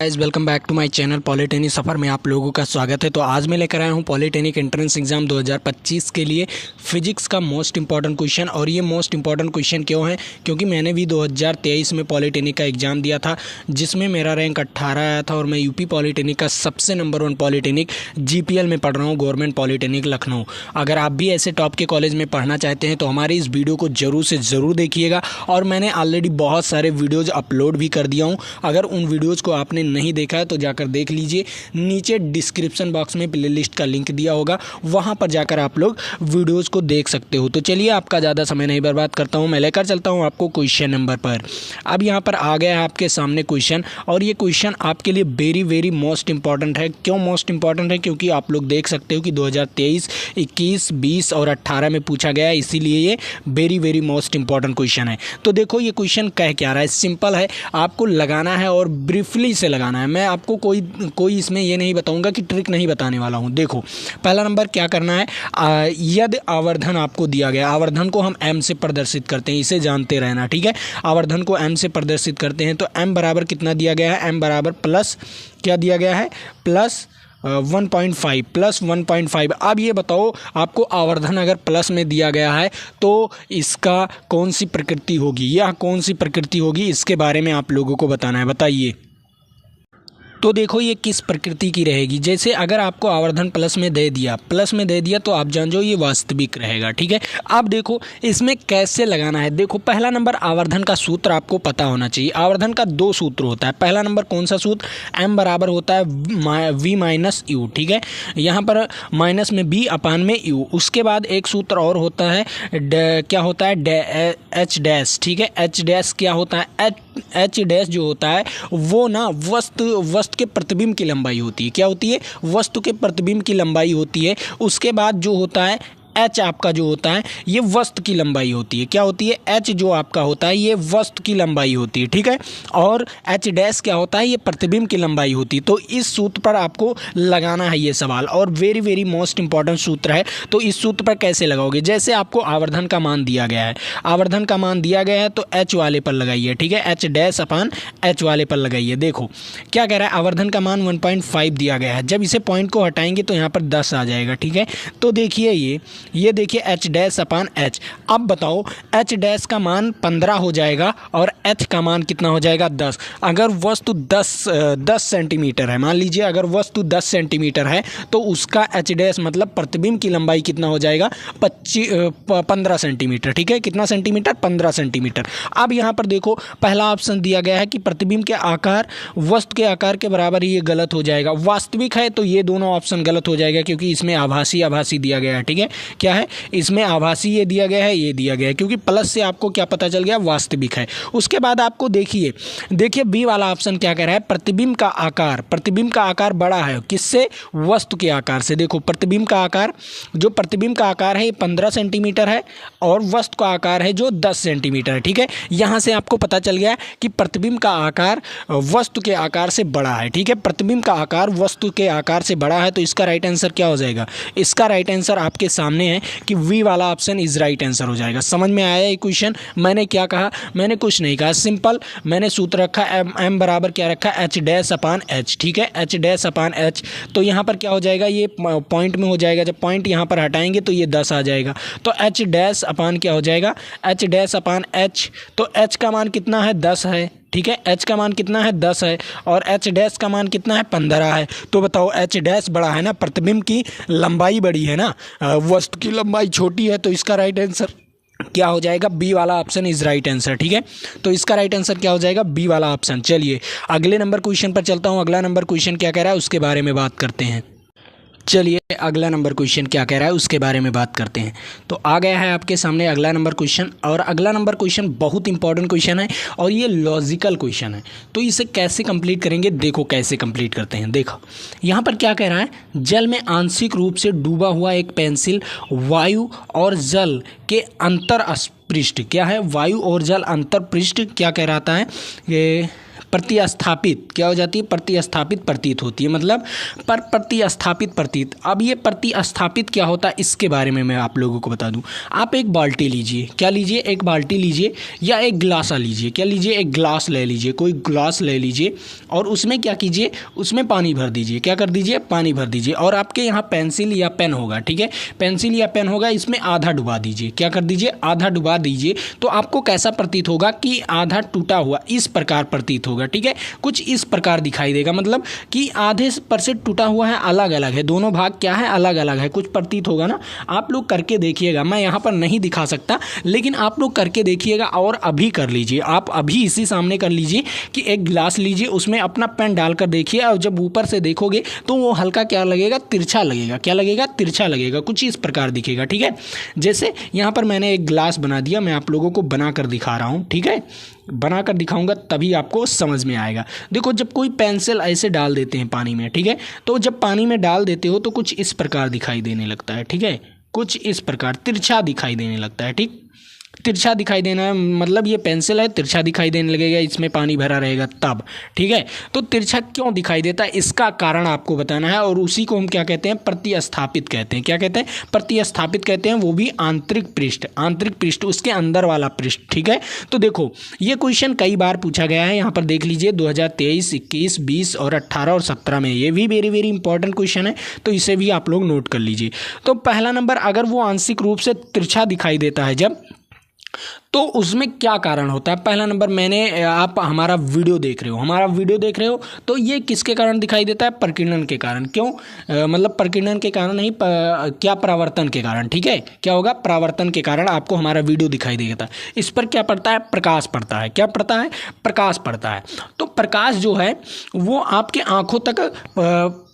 Guys welcome back to my channel polytechnic Safar में आप लोगों का स्वागत है। तो आज मैं लेकर आया हूं पॉलिटेक्निक एंट्रेंस एग्ज़ाम 2025 के लिए फिजिक्स का मोस्ट इंपॉर्टेंट क्वेश्चन। और ये मोस्ट इंपॉर्टेंट क्वेश्चन क्यों है? क्योंकि मैंने भी 2023 में पॉलिटेक्निक का एग्ज़ाम दिया था जिसमें मेरा रैंक 18 आया था और मैं यूपी पॉलिटेक्निक का सबसे नंबर 1 पॉलिटेक्निक GPL में पढ़ रहा हूँ, गवर्नमेंट पॉलिटेक्निक लखनऊ। अगर आप भी ऐसे टॉप के कॉलेज में पढ़ना चाहते हैं तो हमारी इस वीडियो को ज़रूर से ज़रूर देखिएगा। और मैंने ऑलरेडी बहुत सारे वीडियोज़ अपलोड भी कर दिया हूँ। अगर उन वीडियोज़ को आपने नहीं देखा है तो जाकर देख लीजिए, नीचे डिस्क्रिप्शन बॉक्स में प्लेलिस्ट का लिंक दिया होगा, वहां पर जाकर आप लोग वीडियोस को देख सकते हो। तो चलिए आपका ज़्यादा समय नहीं बर्बाद करता हूं, मैं लेकर चलता हूं आपको क्वेश्चन नंबर पर। अब यहां पर आ गया है आपके सामने क्वेश्चन, और ये क्वेश्चन आपके लिए वेरी वेरी मोस्ट इंपॉर्टेंट है। क्यों मोस्ट इंपॉर्टेंट है? क्योंकि आप लोग देख सकते हो कि 2023, 21, 20 और 18 में पूछा गया है, इसीलिए ये very very most important question है। तो देखो ये क्वेश्चन कह क्या रहा है, सिंपल है, आपको लगाना है और ब्रीफली से लगाना है। मैं आपको कोई इसमें ये नहीं बताऊंगा कि ट्रिक नहीं बताने वाला हूं। देखो पहला नंबर क्या करना है, यदि आवर्धन आपको दिया गया, आवर्धन को हम m से प्रदर्शित करते हैं, इसे जानते रहना, ठीक है। आवर्धन को m से प्रदर्शित करते हैं तो m बराबर कितना दिया गया है, m बराबर प्लस क्या दिया गया है, प्लस 1.5 प्लस 1.5। अब ये बताओ, आपको आवर्धन अगर प्लस में दिया गया है तो इसका कौन सी प्रकृति होगी, यह कौन सी प्रकृति होगी, इसके बारे में आप लोगों को बताना है। बताइए। तो देखो ये किस प्रकृति की रहेगी। जैसे अगर आपको आवर्धन प्लस में दे दिया तो आप जान जाओ ये वास्तविक रहेगा, ठीक है। अब देखो इसमें कैसे लगाना है। देखो पहला नंबर, आवर्धन का सूत्र आपको पता होना चाहिए। आवर्धन का 2 सूत्र होता है। पहला नंबर कौन सा सूत्र, m बराबर होता है v माइनस यू, ठीक है। यहाँ पर माइनस में b अपान में u। उसके बाद एक सूत्र और होता है, क्या होता है, h डैश, ठीक है। h डैश क्या होता है, h डैश जो होता है वो ना वस्तु के प्रतिबिंब की लंबाई होती है। क्या होती है? वस्तु के प्रतिबिंब की लंबाई होती है। उसके बाद जो होता है h आपका जो होता है ये वस्तु की लंबाई होती है। क्या होती है? h जो आपका होता है ये वस्तु की लंबाई होती है, ठीक है। और h डैश क्या होता है, ये प्रतिबिंब की लंबाई होती है। तो इस सूत्र पर आपको लगाना है ये सवाल, और वेरी वेरी मोस्ट इंपॉर्टेंट सूत्र है। तो इस सूत्र पर कैसे लगाओगे? जैसे आपको आवर्धन का मान दिया गया है, आवर्धन का मान दिया गया है तो h वाले पर लगाइए, ठीक है। h डैश अपान h वाले पर लगाइए। देखो क्या कह रहा है, आवर्धन का मान 1.5 दिया गया है। जब इसे पॉइंट को हटाएंगे तो यहाँ पर 10 आ जाएगा, ठीक है। तो देखिए ये देखिए h डैश अपान h। अब बताओ h डैश का मान 15 हो जाएगा और h का मान कितना हो जाएगा, 10। अगर वस्तु 10 सेंटीमीटर है, मान लीजिए अगर वस्तु 10 सेंटीमीटर है तो उसका h डैश मतलब प्रतिबिंब की लंबाई कितना हो जाएगा, 15 सेंटीमीटर, ठीक है। कितना सेंटीमीटर? 15 सेंटीमीटर। अब यहाँ पर देखो पहला ऑप्शन दिया गया है कि प्रतिबिंब के आकार वस्तु के आकार के बराबर, ये गलत हो जाएगा। वास्तविक है तो ये दोनों ऑप्शन गलत हो जाएगा, क्योंकि इसमें आभासी दिया गया है, ठीक है। क्या है इसमें? आभासी ये दिया गया है, ये दिया गया है, क्योंकि प्लस से आपको क्या पता चल गया, वास्तविक है। उसके बाद आपको देखिए बी वाला ऑप्शन क्या कह रहा है, प्रतिबिंब का आकार बड़ा है किससे? वस्तु के आकार से। देखो प्रतिबिंब का आकार है ये 15 सेंटीमीटर है और वस्तु का आकार है जो 10 सेंटीमीटर है, ठीक है। यहाँ से आपको पता चल गया कि प्रतिबिंब का आकार वस्तु के आकार से बड़ा है, ठीक है। प्रतिबिंब का आकार वस्तु के आकार से बड़ा है, तो इसका राइट आंसर क्या हो जाएगा? इसका राइट आंसर आपके सामने है कि वी वाला ऑप्शन इज राइट आंसर हो जाएगा। समझ में आया ये क्वेश्चन? मैंने क्या कहा? मैंने कुछ नहीं कहा, सिंपल मैंने सूत्र रखा m बराबर क्या रखा, h डैश अपान h, ठीक है। h डैश अपान h। तो यहाँ पर क्या हो जाएगा, ये पॉइंट में हो जाएगा। जब पॉइंट यहाँ पर हटाएंगे तो ये 10 आ जाएगा। तो h डैश अपान क्या हो जाएगा, h डैश अपान h। तो h का मान कितना है, 10 है, ठीक है। h का मान कितना है, 10 है, और h डैश का मान कितना है, 15 है। तो बताओ h डैश बड़ा है ना, प्रतिबिंब की लंबाई बड़ी है ना, वस्तु की लंबाई छोटी है। तो इसका राइट आंसर क्या हो जाएगा, बी वाला ऑप्शन इज राइट आंसर, ठीक है। तो इसका राइट आंसर क्या हो जाएगा, बी वाला ऑप्शन। चलिए अगले नंबर क्वेश्चन पर चलता हूँ। अगला नंबर क्वेश्चन क्या कह रहा है उसके बारे में बात करते हैं। चलिए अगला नंबर क्वेश्चन क्या कह रहा है उसके बारे में बात करते हैं। तो आ गया है आपके सामने अगला नंबर क्वेश्चन, और अगला नंबर क्वेश्चन बहुत इंपॉर्टेंट क्वेश्चन है और ये लॉजिकल क्वेश्चन है। तो इसे कैसे कंप्लीट करेंगे, देखो कैसे कंप्लीट करते हैं। देखो यहाँ पर क्या कह रहा है, जल में आंशिक रूप से डूबा हुआ एक पेंसिल वायु और जल के अंतर पृष्ठ, क्या है, वायु और जल अंतर पृष्ठ क्या कहलाता है, ये प्रतिस्थापित क्या हो जाती है, प्रतिस्थापित प्रतीत होती है, मतलब प्रतिस्थापित प्रतीत। अब ये प्रतिस्थापित क्या होता है इसके बारे में मैं आप लोगों को बता दूं। आप एक बाल्टी लीजिए, क्या लीजिए, एक बाल्टी लीजिए या एक गिलास लीजिए, क्या लीजिए, एक गिलास ले लीजिए, कोई गिलास ले लीजिए और उसमें क्या कीजिए, उसमें पानी भर दीजिए, क्या कर दीजिए, पानी भर दीजिए। और आपके यहाँ पेंसिल या पेन होगा, ठीक है, पेंसिल या पेन होगा, इसमें आधा डुबा दीजिए, क्या कर दीजिए, आधा डुबा दीजिए। तो आपको कैसा प्रतीत होगा कि आधा टूटा हुआ, इस प्रकार प्रतीत होगा, ठीक है, कुछ इस प्रकार दिखाई देगा, मतलब कि आधे पर से टूटा हुआ है, अलग अलग है, दोनों भाग क्या है, अलग अलग है, कुछ प्रतीत होगा ना। आप लोग करके देखिएगा, मैं यहाँ पर नहीं दिखा सकता, लेकिन आप लोग करके देखिएगा और अभी कर लीजिए, आप अभी इसी सामने कर लीजिए कि एक गिलास लीजिए, उसमें अपना पेन डालकर देखिए और जब ऊपर से देखोगे तो वो हल्का क्या लगेगा, तिरछा लगेगा, क्या लगेगा, तिरछा लगेगा, कुछ इस प्रकार दिखेगा, ठीक है। जैसे यहाँ पर मैंने एक गिलास बना दिया, मैं आप लोगों को बना कर दिखा रहा हूँ, ठीक है, बना कर दिखाऊंगा तभी आपको समझ में आएगा। देखो जब कोई पेंसिल ऐसे डाल देते हैं पानी में, ठीक है, तो जब पानी में डाल देते हो तो कुछ इस प्रकार दिखाई देने लगता है, ठीक है, कुछ इस प्रकार तिरछा दिखाई देने लगता है, ठीक, तिरछा दिखाई देना है, मतलब ये पेंसिल है, तिरछा दिखाई देने लगेगा, इसमें पानी भरा रहेगा तब, ठीक है। तो तिरछा क्यों दिखाई देता है इसका कारण आपको बताना है और उसी को हम क्या कहते हैं, प्रतिस्थापित कहते हैं, क्या कहते हैं, प्रतिस्थापित कहते हैं, वो भी आंतरिक पृष्ठ, आंतरिक पृष्ठ उसके अंदर वाला पृष्ठ, ठीक है। तो देखो ये क्वेश्चन कई बार पूछा गया है, यहाँ पर देख लीजिए 2023, 21, 20 और 18 और 17 में, ये भी वेरी वेरी इंपॉर्टेंट क्वेश्चन है, तो इसे भी आप लोग नोट कर लीजिए। तो पहला नंबर, अगर वो आंशिक रूप से तिरछा दिखाई देता है जब, तो उसमें क्या कारण होता है। पहला नंबर, मैंने आप हमारा वीडियो देख रहे हो, हमारा वीडियो देख रहे हो, तो ये किसके कारण दिखाई देता है, प्रकीर्णन के कारण, क्यों, मतलब प्रकीर्णन के कारण नहीं, क्या, परावर्तन के कारण, ठीक है, क्या होगा, परावर्तन के कारण आपको हमारा वीडियो दिखाई देता है। इस पर क्या पड़ता है, प्रकाश पड़ता है, क्या पड़ता है, प्रकाश पड़ता है। तो प्रकाश जो है वो आपके आंखों तक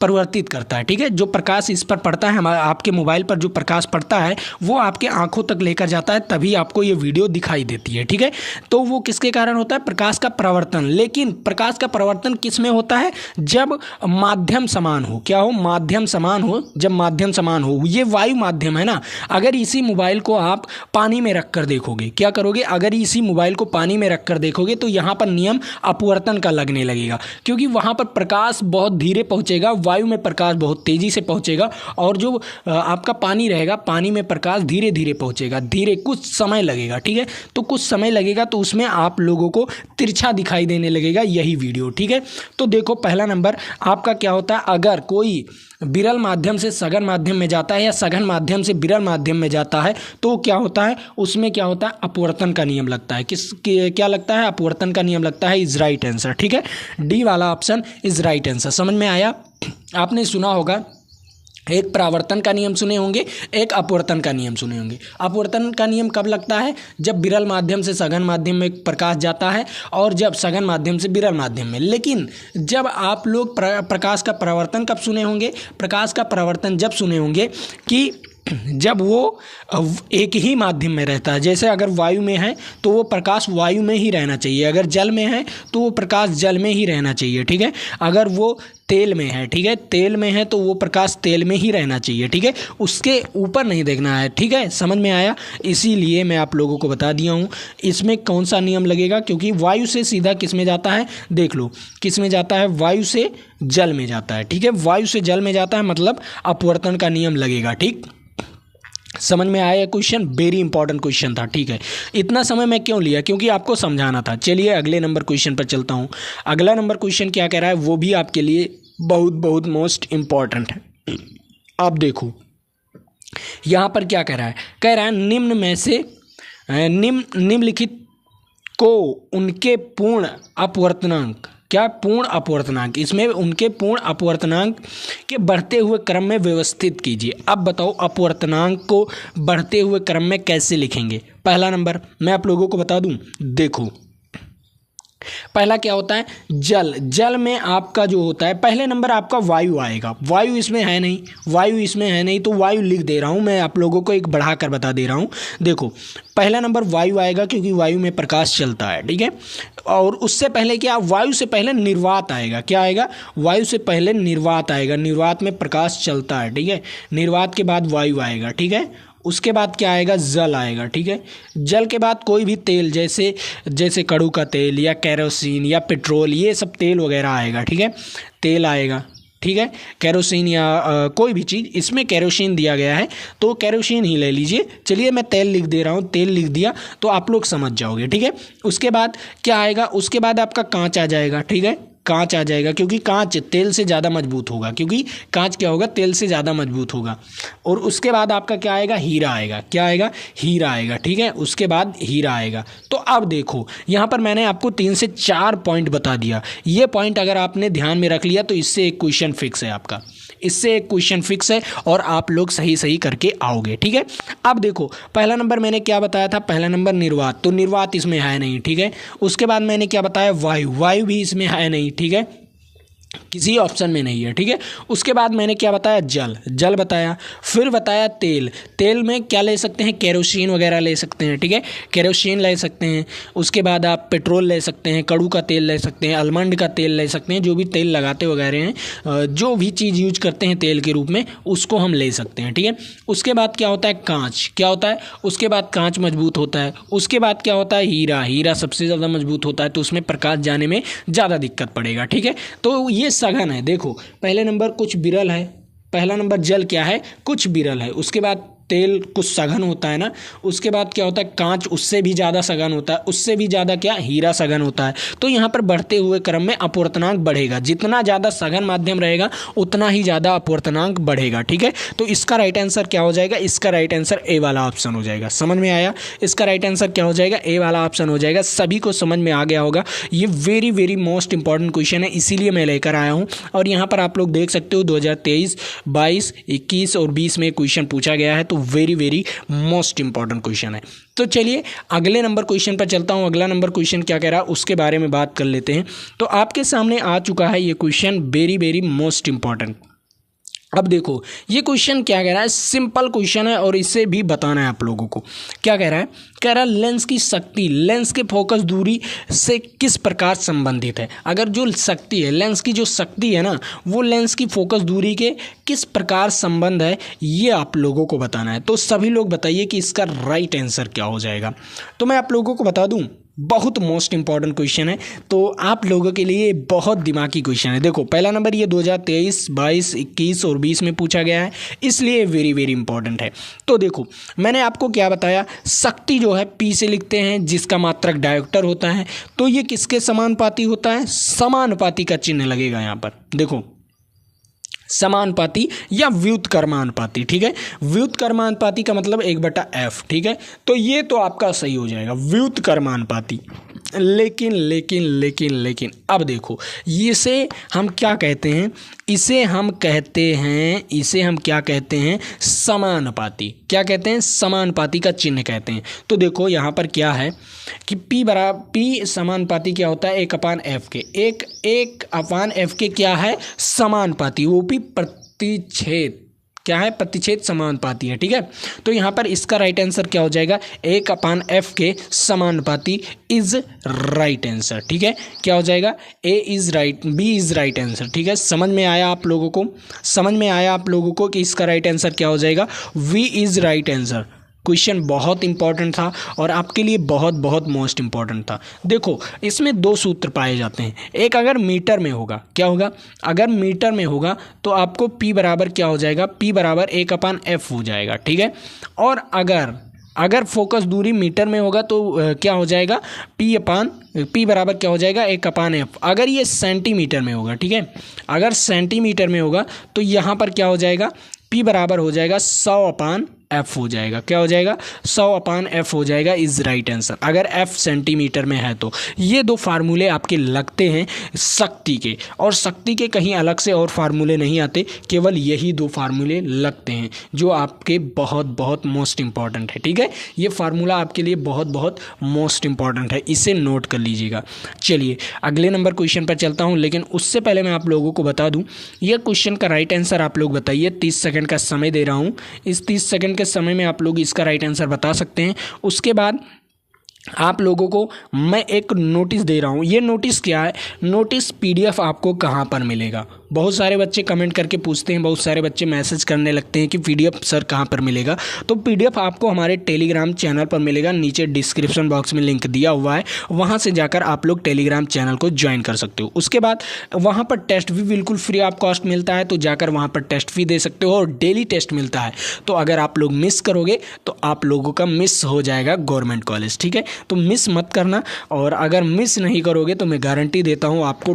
परिवर्तित करता है, ठीक है, जो प्रकाश इस पर पड़ता है, हमारे आपके मोबाइल पर जो प्रकाश पड़ता है वो आपके आंखों तक लेकर जाता है, तभी आपको ये वीडियो दिखाई देती है, ठीक है। तो वो किसके कारण होता है, प्रकाश का परावर्तन। लेकिन प्रकाश का परावर्तन किस में होता है, जब माध्यम समान हो, क्या हो, माध्यम समान हो, जब माध्यम समान हो, ये वायु माध्यम है ना। अगर इसी मोबाइल को आप पानी में रख कर देखोगे, क्या करोगे, अगर इसी मोबाइल को पानी में रख कर देखोगे तो यहाँ पर नियम अपवर्तन का लगने लगेगा, क्योंकि वहाँ पर प्रकाश बहुत धीरे पहुँचेगा, वायु में प्रकाश बहुत तेजी से पहुँचेगा और जो आपका पानी रहेगा, पानी में प्रकाश धीरे धीरे पहुँचेगा, धीरे, कुछ समय लगेगा, ठीक है। तो कुछ समय लगेगा तो उसमें आप लोगों को तिरछा दिखाई देने लगेगा यही वीडियो, ठीक है। तो देखो पहला नंबर आपका क्या होता है, अगर कोई विरल माध्यम से सघन माध्यम में जाता है या सघन माध्यम से विरल माध्यम में जाता है तो क्या होता है, उसमें क्या होता है, अपवर्तन का नियम लगता है। क्या लगता है, अपवर्तन का नियम लगता है, इज राइट आंसर, ठीक है, डी वाला ऑप्शन इज राइट आंसर। समझ में आया। आपने सुना होगा, एक परावर्तन का नियम सुने होंगे, एक अपवर्तन का नियम सुने होंगे। अपवर्तन का नियम कब लगता है, जब विरल माध्यम से सघन माध्यम में प्रकाश जाता है और जब सघन माध्यम से विरल माध्यम में। लेकिन जब आप लोग प्रकाश का परावर्तन कब सुने होंगे, प्रकाश का परावर्तन जब सुने होंगे कि जब वो एक ही माध्यम में रहता है। जैसे अगर वायु में है तो वो प्रकाश वायु में ही रहना चाहिए, अगर जल में है तो वो प्रकाश जल में ही रहना चाहिए, ठीक है। अगर वो तेल में है, ठीक है, तेल में है तो वो प्रकाश तेल में ही रहना चाहिए, ठीक है, उसके ऊपर नहीं देखना है, ठीक है। समझ में आया। इसीलिए मैं आप लोगों को बता दिया हूँ इसमें कौन सा नियम लगेगा, क्योंकि वायु से सीधा किस में जाता है, देख लो किस में जाता है, वायु से जल में जाता है, ठीक है, वायु से जल में जाता है, मतलब अपवर्तन का नियम लगेगा, ठीक। समझ में आया क्वेश्चन, वेरी इंपॉर्टेंट क्वेश्चन था, ठीक है। इतना समय मैं क्यों लिया, क्योंकि आपको समझाना था। चलिए अगले नंबर क्वेश्चन पर चलता हूँ। अगला नंबर क्वेश्चन क्या कह रहा है, वो भी आपके लिए बहुत बहुत मोस्ट इम्पॉर्टेंट है। आप देखो यहाँ पर क्या कह रहा है, कह रहा है निम्न में से निम्नलिखित को उनके पूर्ण अपवर्तनांक, क्या, पूर्ण अपवर्तनांक, इसमें उनके पूर्ण अपवर्तनांक के बढ़ते हुए क्रम में व्यवस्थित कीजिए। अब बताओ अपवर्तनांक को बढ़ते हुए क्रम में कैसे लिखेंगे। पहला नंबर मैं आप लोगों को बता दूं, देखो पहला क्या होता है, जल। जल में आपका जो होता है, पहले नंबर आपका वायु आएगा, वायु इसमें है नहीं, वायु इसमें है नहीं, तो वायु लिख दे रहा हूँ मैं आप लोगों को, एक बढ़ाकर बता दे रहा हूँ। देखो पहला नंबर वायु आएगा, क्योंकि वायु में प्रकाश चलता है, ठीक है। और उससे पहले क्या, वायु से पहले निर्वात आएगा, क्या आएगा, वायु से पहले निर्वात आएगा, निर्वात में प्रकाश चलता है, ठीक है। निर्वात के बाद वायु आएगा, ठीक है, उसके बाद क्या आएगा, जल आएगा। ठीक है, जल के बाद कोई भी तेल, जैसे जैसे कड़ू का तेल या केरोसिन या पेट्रोल, ये सब तेल वगैरह आएगा। ठीक है, तेल आएगा। ठीक है, केरोसिन या कोई भी चीज़, इसमें केरोसिन दिया गया है तो केरोसिन ही ले लीजिए। चलिए मैं तेल लिख दे रहा हूँ, तेल लिख दिया तो आप लोग समझ जाओगे। ठीक है, उसके बाद क्या आएगा, उसके बाद आपका कांच आ जाएगा। ठीक है, कांच आ जाएगा, क्योंकि कांच तेल से ज़्यादा मजबूत होगा, क्योंकि कांच क्या होगा, तेल से ज़्यादा मजबूत होगा। और उसके बाद आपका क्या आएगा, हीरा आएगा। क्या आएगा, हीरा आएगा। ठीक है, उसके बाद हीरा आएगा। तो अब देखो यहाँ पर मैंने आपको 3 से 4 पॉइंट बता दिया। ये पॉइंट अगर आपने ध्यान में रख लिया तो इससे एक क्वेश्चन फिक्स है आपका, इससे एक क्वेश्चन फिक्स है और आप लोग सही सही करके आओगे। ठीक है, अब देखो पहला नंबर मैंने क्या बताया था, पहला नंबर निर्वात, तो निर्वात इसमें है नहीं। ठीक है, उसके बाद मैंने क्या बताया, वायु, वायु भी इसमें है नहीं। ठीक है, किसी ऑप्शन में नहीं है। ठीक है, उसके बाद मैंने क्या बताया, जल, जल बताया। फिर बताया तेल, तेल में क्या ले सकते हैं, केरोसिन वगैरह ले सकते हैं। ठीक है, केरोसिन ले सकते हैं। उसके बाद आप पेट्रोल ले सकते हैं, कड़ू का तेल ले सकते हैं, आलमंड का तेल ले सकते हैं, जो भी तेल लगाते वगैरह हैं, जो भी चीज़ यूज करते हैं तेल के रूप में, उसको हम ले सकते हैं। ठीक है, उसके बाद क्या होता है, कांच, क्या होता है, उसके बाद कांच मजबूत होता है। उसके बाद क्या होता है, हीरा, हीरा सबसे ज़्यादा मजबूत होता है, तो उसमें प्रकाश जाने में ज़्यादा दिक्कत पड़ेगा। ठीक है, तो ये सघन है। देखो पहले नंबर कुछ विरल है, पहला नंबर जल क्या है, कुछ विरल है। उसके बाद तेल कुछ सघन होता है ना, उसके बाद क्या होता है, कांच उससे भी ज़्यादा सघन होता है, उससे भी ज़्यादा क्या, हीरा सघन होता है। तो यहाँ पर बढ़ते हुए क्रम में अपवर्तनांक बढ़ेगा, जितना ज़्यादा सघन माध्यम रहेगा उतना ही ज़्यादा अपवर्तनांक बढ़ेगा। ठीक है, तो इसका राइट आंसर क्या हो जाएगा, इसका राइट आंसर ए वाला ऑप्शन हो जाएगा। समझ में आया, इसका राइट आंसर क्या हो जाएगा, ए वाला ऑप्शन हो जाएगा। सभी को समझ में आ गया होगा। ये very very most important question है, इसीलिए मैं लेकर आया हूँ। और यहाँ पर आप लोग देख सकते हो 2023, 22, 21 और 20 में क्वेश्चन पूछा गया है, तो very very most important question है। तो चलिए अगले नंबर क्वेश्चन पर चलता हूं। अगला नंबर क्वेश्चन क्या कह रहा है उसके बारे में बात कर लेते हैं। तो आपके सामने आ चुका है ये question, very very most important. अब देखो ये क्वेश्चन क्या कह रहा है, सिंपल क्वेश्चन है और इसे भी बताना है आप लोगों को। क्या कह रहा है, कह रहा है लेंस की शक्ति लेंस के फोकस दूरी से किस प्रकार संबंधित है। अगर जो शक्ति है, लेंस की जो शक्ति है ना, वो लेंस की फोकस दूरी के किस प्रकार संबंध है, ये आप लोगों को बताना है। तो सभी लोग बताइए कि इसका राइट आंसर क्या हो जाएगा। तो मैं आप लोगों को बता दूं, बहुत मोस्ट इंपॉर्टेंट क्वेश्चन है, तो आप लोगों के लिए बहुत दिमागी क्वेश्चन है। देखो पहला नंबर ये 2023, 22, 21 और 20 में पूछा गया है, इसलिए वेरी वेरी इंपॉर्टेंट है। तो देखो मैंने आपको क्या बताया, शक्ति जो है P से लिखते हैं, जिसका मात्रक डायोक्टर होता है। तो ये किसके समानुपाती होता है, समानुपाती का चिन्ह लगेगा यहाँ पर। देखो समानुपाती या व्युत्क्रमानुपाती। ठीक है, व्युत्क्रमानुपाती का मतलब 1/f। ठीक है, तो ये तो आपका सही हो जाएगा, व्युत्क्रमानुपाती। लेकिन लेकिन लेकिन लेकिन अब देखो इसे हम क्या कहते हैं, इसे हम क्या कहते हैं, समानुपाती। क्या कहते हैं, समानुपाती का चिन्ह कहते हैं। तो देखो यहाँ पर क्या है कि P समानुपाती क्या होता है, 1/f के, 1/f के क्या है, समानुपाती, वो भी प्रतिच्छेद, क्या है, प्रतिच्छेद समानुपाती है। ठीक है, तो यहाँ पर इसका राइट आंसर क्या हो जाएगा, 1/f के समानुपाती इज राइट आंसर। ठीक है, क्या हो जाएगा, A is right, B is right answer. ठीक है, समझ में आया आप लोगों को, समझ में आया आप लोगों को कि इसका राइट आंसर क्या हो जाएगा, V is right answer. Question बहुत इंपॉर्टेंट था और आपके लिए बहुत बहुत मोस्ट इंपॉर्टेंट था। देखो इसमें 2 सूत्र पाए जाते हैं, एक अगर मीटर में होगा, क्या होगा, अगर मीटर में होगा तो आपको P बराबर क्या हो जाएगा, P बराबर 1/f हो जाएगा। ठीक है, और अगर फोकस दूरी मीटर में होगा तो क्या हो जाएगा, P बराबर क्या हो जाएगा, 1/f। अगर ये सेंटीमीटर में होगा, ठीक है, अगर सेंटीमीटर में होगा तो यहाँ पर क्या हो जाएगा, P बराबर हो जाएगा 100/f हो जाएगा। क्या हो जाएगा, 100/f हो जाएगा इज राइट आंसर, अगर f सेंटीमीटर में है तो। ये 2 फार्मूले आपके लगते हैं शक्ति के, और शक्ति के कहीं अलग से और फार्मूले नहीं आते, केवल यही 2 फार्मूले लगते हैं जो आपके बहुत बहुत मोस्ट इंपॉर्टेंट है। ठीक है, ये फार्मूला आपके लिए बहुत बहुत मोस्ट इंपॉर्टेंट है, इसे नोट कर लीजिएगा। चलिए अगले नंबर क्वेश्चन पर चलता हूँ, लेकिन उससे पहले मैं आप लोगों को बता दूँ, यह क्वेश्चन का राइट आंसर आप लोग बताइए। 30 सेकंड का समय दे रहा हूँ, इस 30 सेकंड के समय में आप लोग इसका राइट आंसर बता सकते हैं। उसके बाद आप लोगों को मैं एक नोटिस दे रहा हूँ, ये नोटिस क्या है, नोटिस PDF आपको कहाँ पर मिलेगा, बहुत सारे बच्चे कमेंट करके पूछते हैं, बहुत सारे बच्चे मैसेज करने लगते हैं कि पीडीएफ सर कहाँ पर मिलेगा। तो पीडीएफ आपको हमारे टेलीग्राम चैनल पर मिलेगा, नीचे डिस्क्रिप्शन बॉक्स में लिंक दिया हुआ है, वहाँ से जाकर आप लोग टेलीग्राम चैनल को ज्वाइन कर सकते हो। उसके बाद वहाँ पर टेस्ट भी बिल्कुल फ्री ऑफ कॉस्ट मिलता है, तो जाकर वहाँ पर टेस्ट भी दे सकते हो और डेली टेस्ट मिलता है। तो अगर आप लोग मिस करोगे तो आप लोगों का मिस हो जाएगा गवर्नमेंट कॉलेज, ठीक है। तो मिस मत करना, और अगर मिस नहीं करोगे तो मैं गारंटी देता हूँ आपको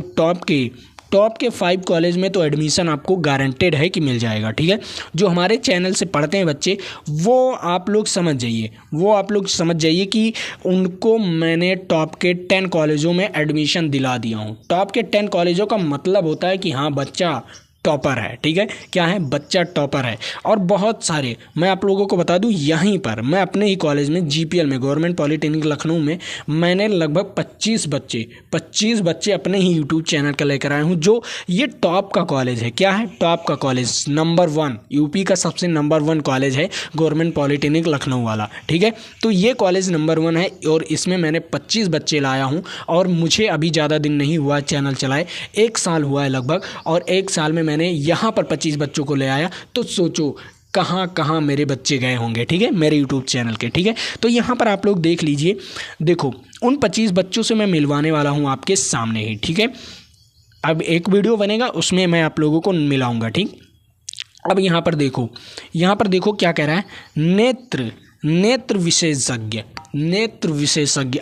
टॉप के 5 कॉलेज में तो एडमिशन आपको गारंटेड है कि मिल जाएगा, ठीक है। जो हमारे चैनल से पढ़ते हैं बच्चे, वो आप लोग समझ जाइए कि उनको मैंने टॉप के 10 कॉलेजों में एडमिशन दिला दिया हूँ। टॉप के 10 कॉलेजों का मतलब होता है कि हाँ बच्चा टॉपर है, ठीक है। क्या है? बच्चा टॉपर है। और बहुत सारे, मैं आप लोगों को बता दूं, यहीं पर मैं अपने ही कॉलेज में जीपीएल में, गवर्नमेंट पॉलिटेक्निक लखनऊ में, मैंने लगभग 25 बच्चे अपने ही यूट्यूब चैनल का लेकर आया हूं, जो ये टॉप का कॉलेज है। क्या है? टॉप का कॉलेज, नंबर 1 यूपी का सबसे नंबर 1 कॉलेज है गवर्नमेंट पॉलिटेक्निक लखनऊ वाला, ठीक है। तो ये कॉलेज नंबर 1 है और इसमें मैंने 25 बच्चे लाया हूँ। और मुझे अभी ज़्यादा दिन नहीं हुआ चैनल चलाए, 1 साल हुआ है लगभग, और 1 साल में मैंने यहाँ पर 25 बच्चों को ले आया। तो सोचो कहाँ कहाँ मेरे बच्चे गए होंगे, ठीक है, मेरे यूट्यूब चैनल के, ठीक है। तो यहाँ पर आप लोग देख लीजिए, देखो उन 25 बच्चों से मैं मिलवाने वाला हूँ आपके सामने ही, ठीक है। अब एक वीडियो बनेगा, उसमें मैं आप लोगों को मिलाऊंगा, ठीक। अब यहाँ पर देखो क्या कह रहा है, नेत्र विशेषज्ञ।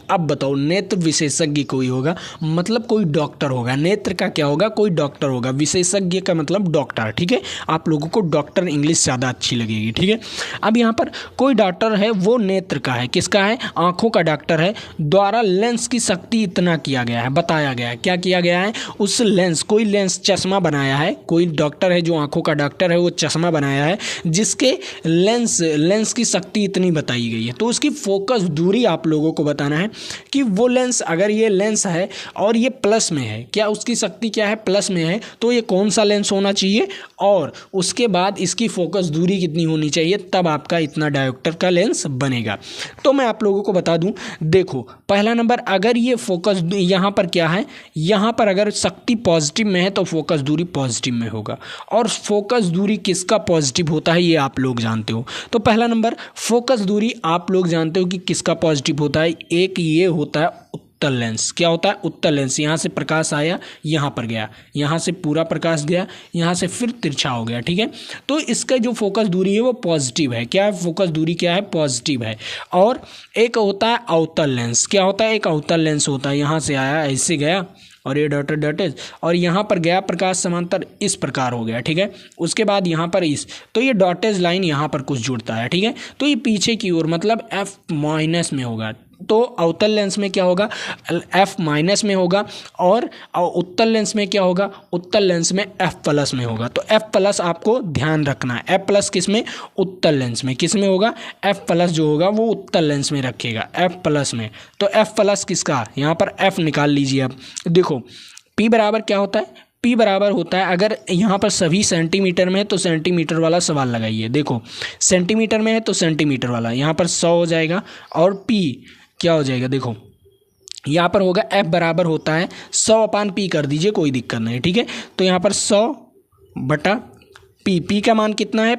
अब बताओ, नेत्र विशेषज्ञ कोई होगा मतलब कोई डॉक्टर होगा। नेत्र का क्या होगा? कोई डॉक्टर होगा। विशेषज्ञ का मतलब डॉक्टर, ठीक है। आप लोगों को डॉक्टर इंग्लिश ज़्यादा अच्छी लगेगी, ठीक है। अब यहाँ पर कोई डॉक्टर है, वो नेत्र का है। किसका है? आँखों का डॉक्टर है। द्वारा लेंस की शक्ति इतना किया गया है, बताया गया है। क्या किया गया है? उस लेंस, कोई लेंस चश्मा बनाया है, कोई डॉक्टर है जो आँखों का डॉक्टर है, वो चश्मा बनाया है जिसके लेंस की शक्ति इतनी बताई गई है। तो उसकी फोकस दूरी आप लोगों को बताना है कि वो लेंस, अगर ये लेंस है और ये प्लस में है, क्या उसकी शक्ति क्या है? प्लस में है, तो ये कौन सा लेंस होना चाहिए, और उसके बाद इसकी फोकस दूरी कितनी होनी चाहिए, तब आपका इतना डायोप्टर का लेंस बनेगा। तो मैं आप लोगों को बता दूं, देखो पहला नंबर, अगर ये फोकस यहाँ पर क्या है, यहाँ पर अगर शक्ति पॉजिटिव में है तो फोकस दूरी पॉजिटिव में होगा। और फोकस दूरी किसका पॉजिटिव होता है ये आप लोग जानते हो। तो पहला नंबर, फोकस दूरी आप लोग जानते हो कि किसका पॉजिटिव होता है। एक ये होता है उत्तल लेंस। क्या होता है? उत्तल लेंस। यहाँ से प्रकाश आया, यहाँ पर गया, यहाँ से पूरा प्रकाश गया, यहाँ से फिर तिरछा हो गया, ठीक है। तो इसका जो फोकस दूरी है वो पॉजिटिव है। क्या है? फोकस दूरी क्या है? पॉजिटिव है। और एक होता है अवतल लेंस। क्या होता है? एक अवतल लेंस होता है। यहाँ से आया, ऐसे गया, और ये डॉटेज, और यहाँ पर गया प्रकाश समांतर, इस प्रकार हो गया, ठीक है। उसके बाद यहाँ पर तो ये डॉटेज लाइन यहाँ पर कुछ जुड़ता है, ठीक है। तो ये पीछे की ओर, मतलब F- में होगा। तो अवतल लेंस में क्या होगा? F- में होगा। और उत्तल लेंस में क्या होगा? उत्तल लेंस में F+ में होगा। तो F+ आपको ध्यान रखना है। F+ किस में? उत्तल लेंस में। किस में होगा? F+ जो होगा वो उत्तल लेंस में रखेगा, F+ में। तो F+ किसका? यहाँ पर F निकाल लीजिए। अब देखो P बराबर क्या होता है? P बराबर होता है, अगर यहाँ पर सभी सेंटीमीटर में है तो सेंटीमीटर वाला सवाल लगाइए। देखो सेंटीमीटर में है तो सेंटीमीटर वाला, यहाँ पर 100 हो जाएगा। और P क्या हो जाएगा? देखो यहाँ पर होगा F बराबर होता है 100/P कर दीजिए, कोई दिक्कत नहीं, ठीक है। तो यहाँ पर 100/P, P का मान कितना है?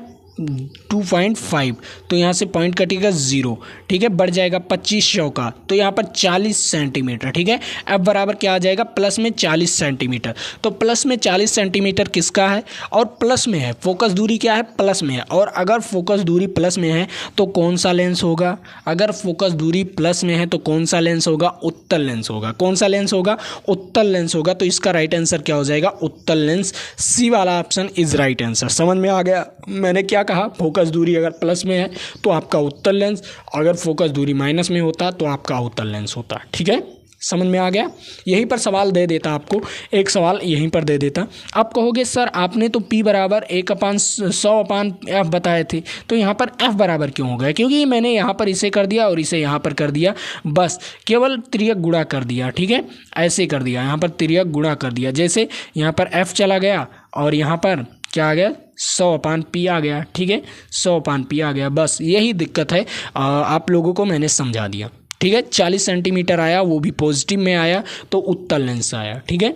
2.5। तो यहाँ से पॉइंट कटेगा 0, ठीक है। बढ़ जाएगा 2500 का, तो यहाँ पर 40 सेंटीमीटर, ठीक है। F बराबर क्या आ जाएगा? प्लस में 40 सेंटीमीटर। तो प्लस में 40 सेंटीमीटर किसका है? और प्लस में है। फोकस दूरी क्या है? प्लस में है। और अगर फोकस दूरी प्लस में है तो कौन सा लेंस होगा? अगर फोकस दूरी प्लस में है तो कौन सा लेंस होगा? उत्तल लेंस होगा। कौन सा लेंस होगा? उत्तल लेंस होगा। तो इसका राइट आंसर क्या हो जाएगा? उत्तल लेंस। सी वाला ऑप्शन इज राइट आंसर। समझ में आ गया मैंने क्या कहा? फोकस दूरी अगर प्लस में है तो आपका उत्तल लेंस, अगर फोकस दूरी माइनस में होता तो आपका अवतल लेंस होता, ठीक है। समझ में आ गया? यहीं पर सवाल दे देता आपको, एक सवाल यहीं पर दे देता। आप कहोगे सर आपने तो P बराबर 1/100/F बताए थे, तो यहाँ पर F बराबर क्यों हो गया? क्योंकि मैंने यहाँ पर इसे कर दिया और इसे यहाँ पर कर दिया, बस केवल तिर्यक गुणा कर दिया, ठीक है। ऐसे कर दिया, यहाँ पर तिर्यक गुणा कर दिया। जैसे यहाँ पर F चला गया और यहाँ पर क्या आ गया? 100/P आ गया, ठीक है। 100/P आ गया, बस यही दिक्कत है। आप लोगों को मैंने समझा दिया, ठीक है। 40 सेंटीमीटर आया, वो भी पॉजिटिव में आया, तो उत्तल लेंस आया, ठीक है।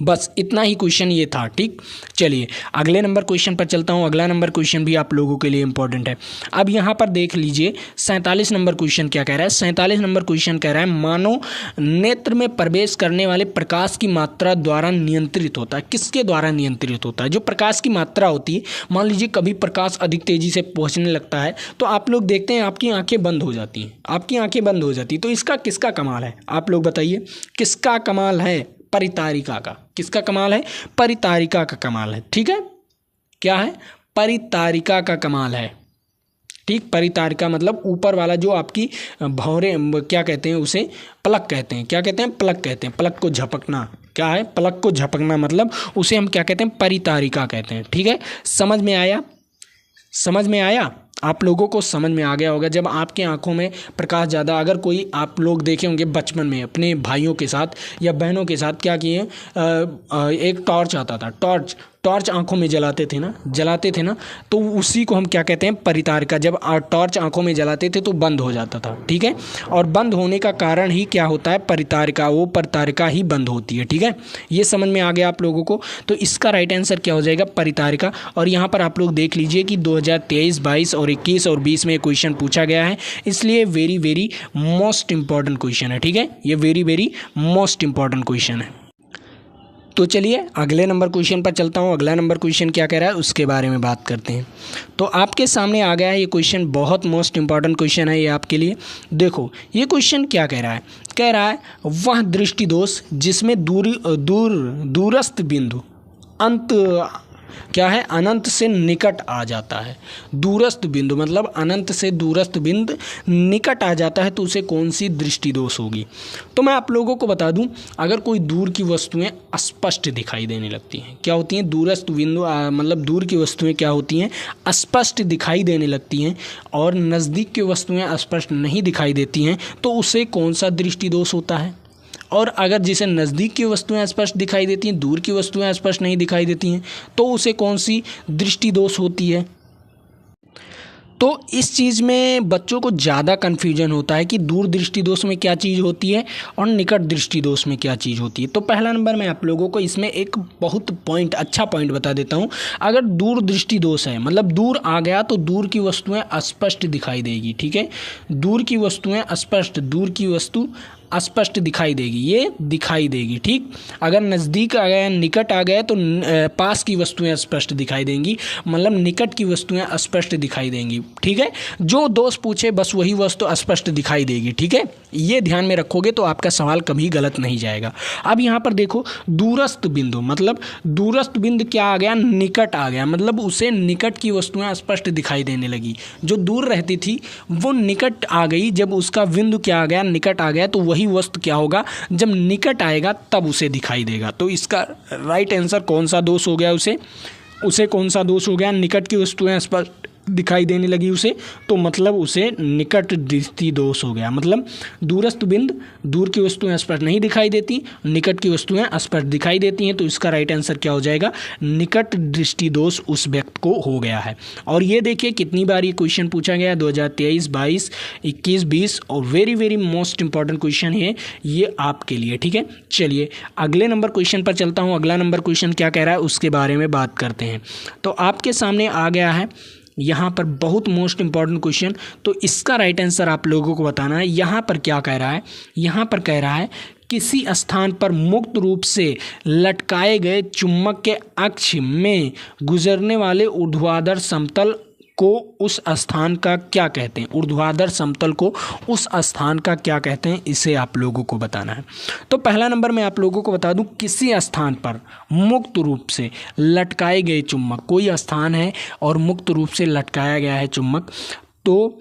बस इतना ही क्वेश्चन ये था। ठीक, चलिए अगले नंबर क्वेश्चन पर चलता हूँ। अगला नंबर क्वेश्चन भी आप लोगों के लिए इंपॉर्टेंट है। अब यहाँ पर देख लीजिए 47 नंबर क्वेश्चन क्या कह रहा है। 47 नंबर क्वेश्चन कह रहा है मानव नेत्र में प्रवेश करने वाले प्रकाश की मात्रा द्वारा नियंत्रित होता है। किसके द्वारा नियंत्रित होता है? जो प्रकाश की मात्रा होती है, मान लीजिए कभी प्रकाश अधिक तेजी से पहुँचने लगता है तो आप लोग देखते हैं आपकी आँखें बंद हो जाती हैं, आपकी आँखें बंद हो जाती। तो इसका किसका कमाल है? आप लोग बताइए किसका कमाल है? परितारिका का। किसका कमाल है? परितारिका का कमाल है। ठीक है, क्या है? परितारिका का कमाल है। ठीक, परितारिका मतलब ऊपर वाला जो आपकी भौरे, क्या कहते हैं उसे? पलक कहते हैं। क्या कहते हैं? पलक कहते हैं। पलक को झपकना क्या है? पलक को झपकना मतलब उसे हम क्या कहते हैं? परितारिका कहते हैं। ठीक है, समझ में आया? समझ में आया? आप लोगों को समझ में आ गया होगा। जब आपके आंखों में प्रकाश ज़्यादा, अगर कोई आप लोग देखे होंगे बचपन में अपने भाइयों के साथ या बहनों के साथ क्या किए, एक टॉर्च आता था, टॉर्च आंखों में जलाते थे ना, तो उसी को हम क्या कहते हैं? परितारिका। जब टॉर्च आंखों में जलाते थे तो बंद हो जाता था। ठीक है, और बंद होने का कारण ही क्या होता है? परितारिका, वो परितारिका ही बंद होती है। ठीक है, ये समझ में आ गया आप लोगों को? तो इसका राइट आंसर क्या हो जाएगा? परितारिका। और यहाँ पर आप लोग देख लीजिए कि 2023, 22 और 21 और 20 में क्वेश्चन पूछा गया है, इसलिए very very most important question है। ठीक है, ये very very most important question है। तो चलिए अगले नंबर क्वेश्चन पर चलता हूँ। अगला नंबर क्वेश्चन क्या कह रहा है उसके बारे में बात करते हैं। तो आपके सामने आ गया है ये क्वेश्चन, बहुत मोस्ट इंपॉर्टेंट क्वेश्चन है ये आपके लिए। देखो ये क्वेश्चन क्या कह रहा है? कह रहा है वह दृष्टि दोष जिसमें दूरस्थ बिंदु क्या है? अनंत से निकट आ जाता है। दूरस्थ बिंदु मतलब अनंत से दूरस्थ बिंदु निकट आ जाता है तो उसे कौन सी दृष्टि दोष होगी? तो मैं आप लोगों को बता दूं, अगर कोई दूर की वस्तुएं स्पष्ट दिखाई देने लगती हैं, क्या होती हैं? दूरस्थ बिंदु मतलब दूर की वस्तुएं क्या होती हैं? स्पष्ट दिखाई देने लगती हैं, और नज़दीक की वस्तुएं स्पष्ट नहीं दिखाई देती हैं, तो उसे कौन सा दृष्टि दोष होता है? और अगर जिसे नज़दीक की वस्तुएं स्पष्ट दिखाई देती हैं, दूर की वस्तुएं स्पष्ट नहीं दिखाई देती हैं, तो उसे कौन सी दृष्टि दोष होती है? तो इस चीज़ में बच्चों को ज़्यादा कन्फ्यूजन होता है कि दूर दृष्टि दोष में क्या चीज़ होती है और निकट दृष्टि दोष में क्या चीज़ होती है। तो पहला नंबर मैं आप लोगों को इसमें एक बहुत अच्छा पॉइंट बता देता हूँ। अगर दूर दृष्टि दोष है मतलब दूर आ गया तो दूर की वस्तुएं स्पष्ट दिखाई देगी। ठीक है, दूर की वस्तुएं स्पष्ट, दूर की वस्तु स्पष्ट दिखाई देगी, ये दिखाई देगी। ठीक, अगर नज़दीक आ गया, निकट आ गया तो पास की वस्तुएं स्पष्ट दिखाई देंगी, मतलब निकट की वस्तुएं स्पष्ट दिखाई देंगी। ठीक है, जो दोष पूछे बस वही वस्तु स्पष्ट दिखाई देगी। ठीक है, ये ध्यान में रखोगे तो आपका सवाल कभी गलत नहीं जाएगा। अब यहाँ पर देखो दूरस्थ बिंदु मतलब दूरस्थ बिंदु क्या आ गया? निकट आ गया, मतलब उसे निकट की वस्तुएं स्पष्ट दिखाई देने लगी। जो दूर रहती थी वो निकट आ गई, जब उसका बिंदु क्या आ गया? निकट आ गया, तो वही वस्तु क्या होगा? जब निकट आएगा तब उसे दिखाई देगा। तो इसका राइट आंसर कौन सा दोष हो गया? उसे कौन सा दोष हो गया? निकट की वस्तुएं स्पष्ट दिखाई देने लगी उसे, तो मतलब उसे निकट दृष्टि दोष हो गया। मतलब दूरस्थ बिंदु, दूर की वस्तुएं स्पष्ट नहीं दिखाई देती, निकट की वस्तुएं स्पष्ट दिखाई देती हैं, तो इसका राइट आंसर क्या हो जाएगा? निकट दृष्टि दोष उस व्यक्ति को हो गया है। और ये देखिए कितनी बार ये क्वेश्चन पूछा गया, 2023, 22, 21, 20 और very very most important question है ये आपके लिए। ठीक है, चलिए अगले नंबर क्वेश्चन पर चलता हूँ। अगला नंबर क्वेश्चन क्या कह रहा है उसके बारे में बात करते हैं। तो आपके सामने आ गया है यहाँ पर बहुत मोस्ट इंपॉर्टेंट क्वेश्चन। तो इसका राइट आंसर आप लोगों को बताना है। यहाँ पर क्या कह रहा है? यहाँ पर कह रहा है किसी स्थान पर मुक्त रूप से लटकाए गए चुंबक के अक्ष में गुजरने वाले ऊर्ध्वाधर समतल को उस स्थान का क्या कहते हैं? ऊर्ध्वाधर समतल को उस स्थान का क्या कहते हैं, इसे आप लोगों को बताना है। तो पहला नंबर मैं आप लोगों को बता दूं, किसी स्थान पर मुक्त रूप से लटकाए गए चुंबक, कोई स्थान है और मुक्त रूप से लटकाया गया है चुंबक, तो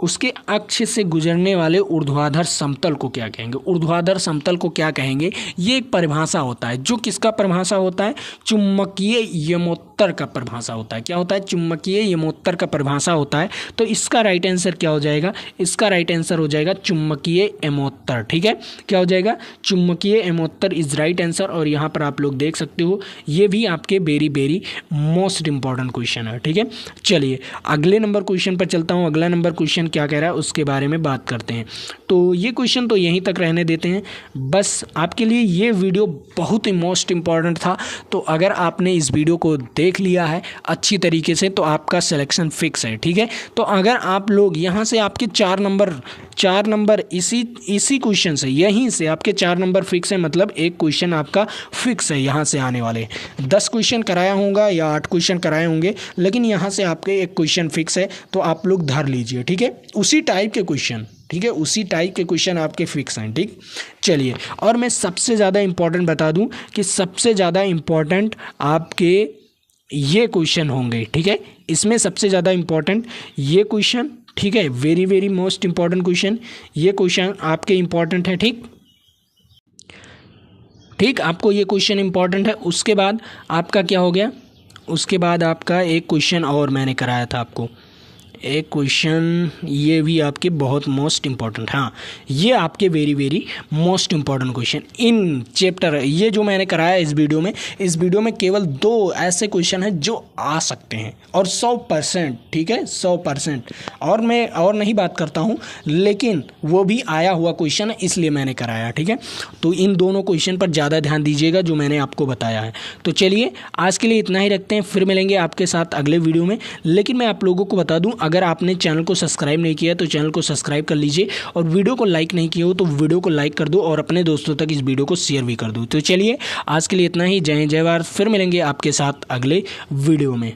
उसके अक्ष से गुजरने वाले ऊर्ध्वाधर समतल को क्या कहेंगे? ऊर्ध्वाधर समतल को क्या कहेंगे? ये एक परिभाषा होता है, जो किसका परिभाषा होता है? चुंबकीय यमोत्तर का परिभाषा होता है। क्या होता है? चुंबकीय यमोत्तर का परिभाषा होता है। तो इसका राइट आंसर क्या हो जाएगा? इसका राइट आंसर हो जाएगा चुंबकीय यमोत्तर। ठीक है, क्या हो जाएगा? चुंबकीय यमोत्तर इज राइट आंसर। और यहाँ पर आप लोग देख सकते हो ये भी आपके very very most important question है। ठीक है, चलिए अगले नंबर क्वेश्चन पर चलता हूँ। अगला नंबर क्वेश्चन क्या कह रहा है उसके बारे में बात करते हैं। तो ये क्वेश्चन तो यहीं तक रहने देते हैं। बस आपके लिए ये वीडियो बहुत ही मोस्ट इम्पॉर्टेंट था। तो अगर आपने इस वीडियो को देख लिया है अच्छी तरीके से तो आपका सिलेक्शन फिक्स है, ठीक है। तो अगर आप लोग यहाँ से आपके 4 नंबर इसी क्वेश्चन से, यहीं से आपके 4 नंबर फिक्स है, मतलब एक क्वेश्चन आपका फिक्स है। यहाँ से आने वाले 10 क्वेश्चन कराया होगा या 8 क्वेश्चन कराए होंगे, लेकिन यहाँ से आपके एक क्वेश्चन फिक्स है, तो आप लोग धर लीजिए, ठीक है। उसी टाइप के क्वेश्चन, ठीक है, उसी टाइप के क्वेश्चन आपके फिक्स हैं, ठीक। चलिए, और मैं सबसे ज़्यादा इम्पॉर्टेंट बता दूं कि सबसे ज़्यादा इम्पॉर्टेंट आपके ये क्वेश्चन होंगे, ठीक है। इसमें सबसे ज़्यादा इम्पॉर्टेंट ये क्वेश्चन, ठीक है, very very most important question, ये क्वेश्चन आपके इम्पॉर्टेंट है, ठीक। आपको ये क्वेश्चन इम्पॉर्टेंट है। उसके बाद आपका क्या हो गया, उसके बाद आपका एक क्वेश्चन और मैंने कराया था आपको, एक क्वेश्चन ये भी आपके बहुत मोस्ट इम्पॉर्टेंट, हाँ, ये आपके very very most important question in chapter. ये जो मैंने कराया इस वीडियो में केवल 2 ऐसे क्वेश्चन हैं जो आ सकते हैं, और 100%, ठीक है, 100%। और मैं और नहीं बात करता हूँ, लेकिन वो भी आया हुआ क्वेश्चन है, इसलिए मैंने कराया, ठीक है। तो इन दोनों क्वेश्चन पर ज़्यादा ध्यान दीजिएगा जो मैंने आपको बताया है। तो चलिए, आज के लिए इतना ही रखते हैं, फिर मिलेंगे आपके साथ अगले वीडियो में। लेकिन मैं आप लोगों को बता दूं, अगर आपने चैनल को सब्सक्राइब नहीं किया तो चैनल को सब्सक्राइब कर लीजिए, और वीडियो को लाइक नहीं किया हो तो वीडियो को लाइक कर दो, और अपने दोस्तों तक इस वीडियो को शेयर भी कर दो। तो चलिए, आज के लिए इतना ही। जय हिंद, जय भारत। फिर मिलेंगे आपके साथ अगले वीडियो में।